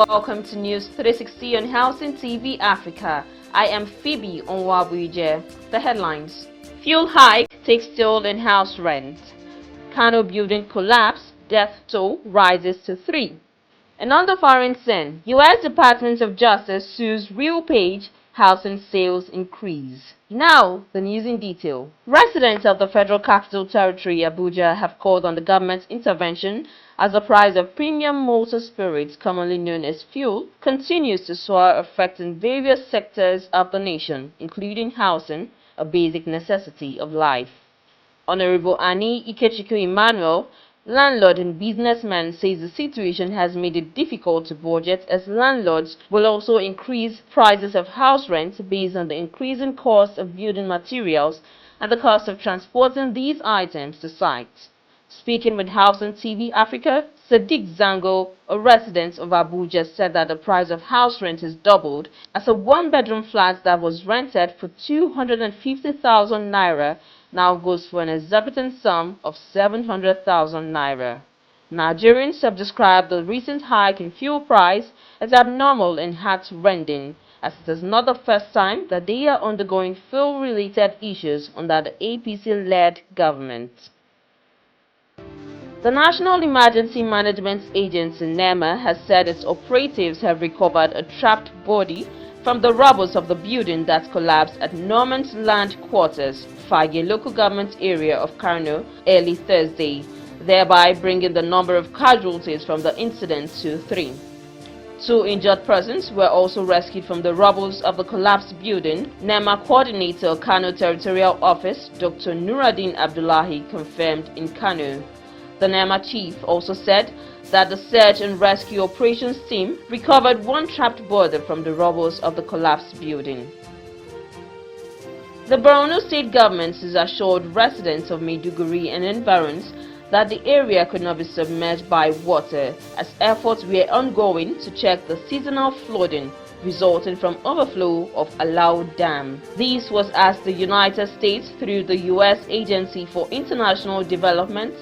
welcome to News 360 on Housing TV Africa. I am Phoebe Onwabuje. The headlines: Fuel hike takes toll in house rent. Kano building collapse, death toll rises to 3. And on the foreign scene, U.S. Department of Justice sues RealPage, housing sales increase. Now, the news in detail. Residents of the Federal Capital Territory, Abuja, have called on the government's intervention as the price of premium motor spirits, commonly known as fuel, continues to soar, affecting various sectors of the nation, including housing, a basic necessity of life. Honorable Annie Ikechukwu Emmanuel, landlord and businessman, says the situation has made it difficult to budget, as landlords will also increase prices of house rent based on the increasing cost of building materials and the cost of transporting these items to sites. Speaking with Housing TV Africa, Sadiq Zango, a resident of Abuja, said that the price of house rent has doubled, as a one-bedroom flat that was rented for 250,000 naira now goes for an exorbitant sum of 700,000 naira. Nigerians have described the recent hike in fuel price as abnormal and heart-rending, as it is not the first time that they are undergoing fuel-related issues under the APC-led government. The National Emergency Management Agency (NEMA) has said its operatives have recovered a trapped body from the rubble of the building that collapsed at Norman's Land Quarters, Fagge local government area of Kano, early Thursday, thereby bringing the number of casualties from the incident to 3. 2 injured persons were also rescued from the rubble of the collapsed building. NEMA Coordinator Kano Territorial Office, Dr. Nuruddin Abdullahi, confirmed in Kano. The NEMA chief also said that the search and rescue operations team recovered one trapped body from the rubble of the collapsed building. The Borno state government has assured residents of Maiduguri and environs that the area could not be submerged by water, as efforts were ongoing to check the seasonal flooding resulting from overflow of Alau Dam. This was as the United States, through the U.S. Agency for International Development,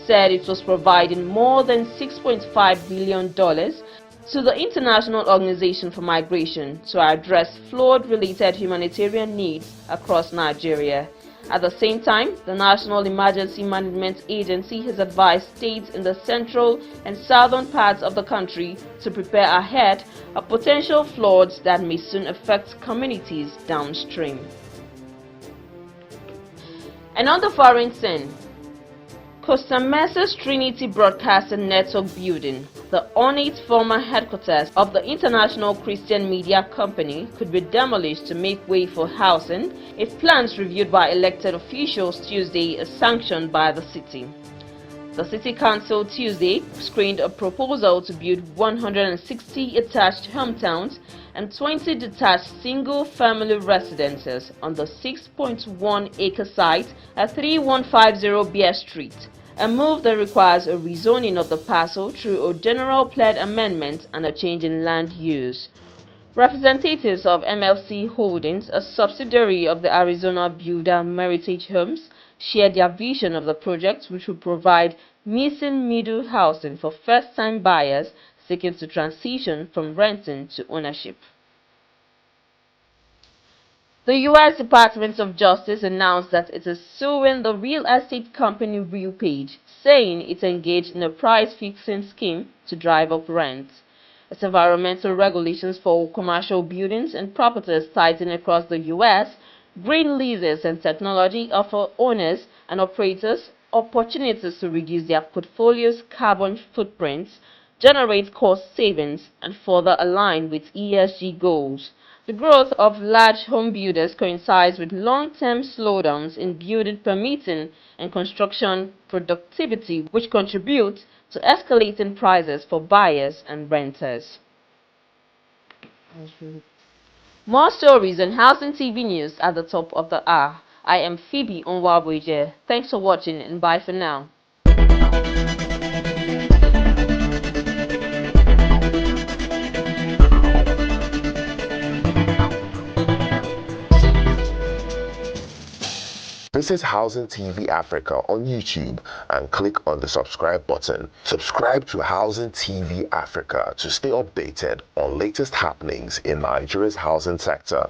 said it was providing more than $6.5 billion to the International Organization for Migration to address flood-related humanitarian needs across Nigeria. At the same time, the National Emergency Management Agency has advised states in the central and southern parts of the country to prepare ahead of potential floods that may soon affect communities downstream. And on the foreign scene, Costa Mesa's Trinity Broadcasting Network building, the ornate former headquarters of the International Christian Media Company, could be demolished to make way for housing if plans reviewed by elected officials Tuesday are sanctioned by the city. The City Council Tuesday screened a proposal to build 160 attached hometowns and 20 detached single-family residences on the 6.1-acre site at 3150 Beer Street, a move that requires a rezoning of the parcel through a general plan amendment and a change in land use. Representatives of MLC Holdings, a subsidiary of the Arizona builder Meritage Homes, shared their vision of the project, which will provide missing middle housing for first-time buyers seeking to transition from renting to ownership. The U.S. Department of Justice announced that it is suing the real estate company RealPage, saying it engaged in a price-fixing scheme to drive up rents. As environmental regulations for commercial buildings and properties tighten across the U.S., green leases and technology offer owners and operators opportunities to reduce their portfolio's carbon footprints, generate cost savings, and further align with ESG goals. The growth of large home builders coincides with long-term slowdowns in building permitting and construction productivity, which contribute to escalating prices for buyers and renters. More stories on Housing TV News at the top of the hour. I am Phoebe Onwabuje. Thanks for watching and bye for now. Visit Housing TV Africa on YouTube and click on the subscribe button. Subscribe to Housing TV Africa to stay updated on latest happenings in Nigeria's housing sector.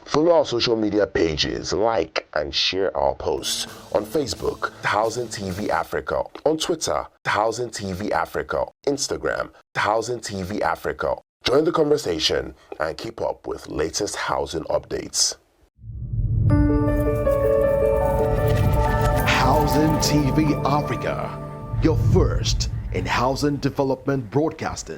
Follow our social media pages, like and share our posts on Facebook, Housing TV Africa, on Twitter, Housing TV Africa, Instagram, Housing TV Africa. Join the conversation and keep up with latest housing updates. Housing TV Africa, your first in housing development broadcasting.